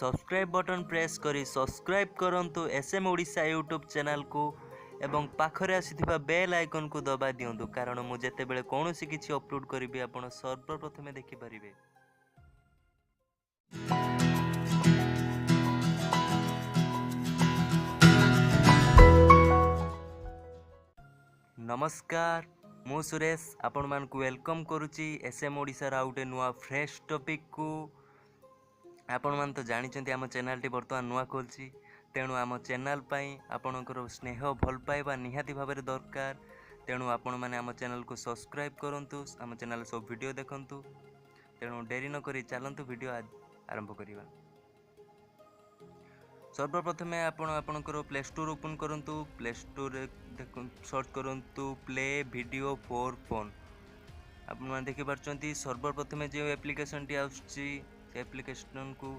Subscribe button press करी subscribe करंतु SM Odisha YouTube channel को एवं पाखरे आसीथिबा बेल आइकन को दबा दियंतु कारण मु जेते बेले कोनोसी किछि अपलोड करिबि आपण सर्वप्रथमे देखि परिबे। नमस्कार मु सुरेश आपण मान को वेलकम करूची एसएम ओडिशा रा आउटे नुआ फ्रेश टॉपिक को। आपण मान तो जानिचंती आम चैनल टी वर्तमान नुआ खोलची तेणु आम चैनल पाई आपणकर स्नेह भल पाइबा निहाती भाव दरकार। तेणु आपण मैंने आम चैनल को सब्सक्राइब करंतु आम चैनल सब वीडियो देखंतु। तेणु डेरी न करी चलंतु वीडियो आरंभ करिबा। सर्वप्रथमे आपणकर प्ले स्टोर ओपन करंतु। प्ले स्टोर सर्च करंतु प्ले वीडियो फॉर फोन। आपण मैंने देखि पारचंती सर्वप्रथमे जो एप्लिकेशन टी आउची एप्लिकेशन को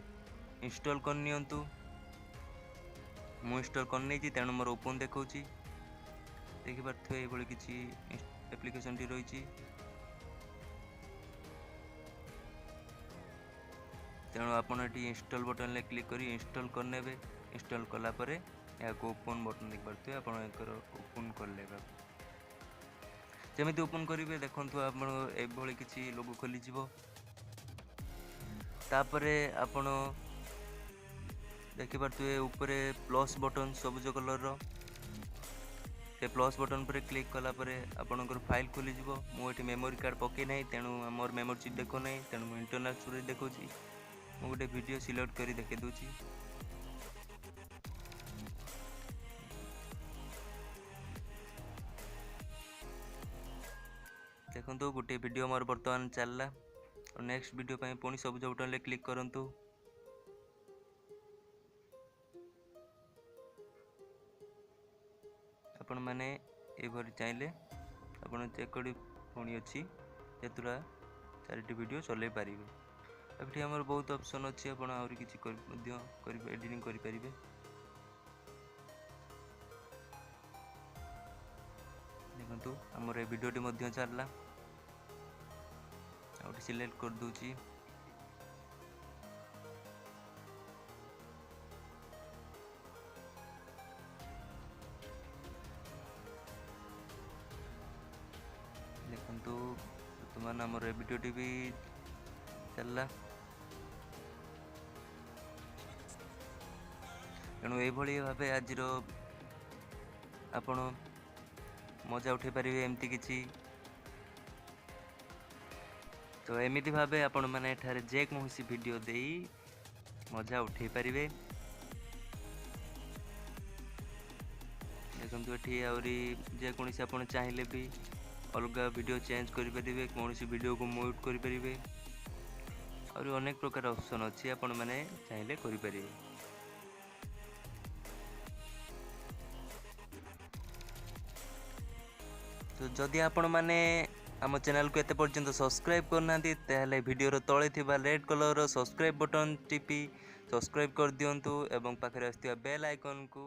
इंस्टॉल कर नियंतु। मु इंस्टॉल कर नहीं तेणु मोर ओपन देखौची देखि पारथो ए भली किछि एप्लिकेशन टी रहिछि। तेणु आपण एटी इंस्टॉल बटन ले क्लिक करी इंस्टॉल कर नेबे। इंस्टॉल कला परे या को ओपन बटन देख पारथो आपण एकर ओपन कर लेबा। जेमिति ओपन करिवे देखंतु आपण ए भली किछि लोगो खोली जिवो। तापरे आपण देखि पारथुए ऊपरे प्लस बटन सबुज कलर रो ते प्लस बटन पर क्लिक कला परे आपनकर फाइल खोली जिवो। मु एटी मेमोरी कार्ड पके नै तेणु मोर मेमोरी चिप देखो नै तेणु मु इंटरनल स्टोरेज देखौची। मु गोटे वीडियो सिलेक्ट करी देखे दोची। देखंतु गोटे वीडियो मोर वर्तमान चलला और नेक्स्ट वीडियो पई पुनी सबुज बटन ले क्लिक करंतु। आपण माने एभरि चाहिले आपण चेक करी पुनी अछि जेतुरा चारिटी वीडियो चले पारिबे। एबठी हमर बहुत ऑप्शन अछि आपण आउरी किछि कर एडिटिंग करि परिबे। देखंतु हमर ए वीडियो टी मध्ये चलला आउटी सिलेक्ट कर दोची। देखंतु वर्तमान हमर ए वीडियो टी भी चलला तेणु ये भाव आज आपण मजा उठे पारे एमती किछि। तो एमिति भावे आपण माने एठारे जे कोनोसी वीडियो देई मजा उठे पारिबे। देखंतु एठी आउरी जे कोनोसी आपण चाहिले भी अलगा वीडियो चेंज करि परिबे कोनोसी वीडियो को म्यूट करि परिबे और अनेक प्रकार ऑप्शन अछि आपण माने चाहिले करि परिबे। तो जदि आपण माने आम चैनल को एते पर्यंत सब्सक्राइब करना ताहले वीडियो तले थिबा रेड कलर रो सब्सक्राइब बटन टिपी सब्सक्राइब कर दियंतु एवं पाखरे आस्थिबा बेल आइकन को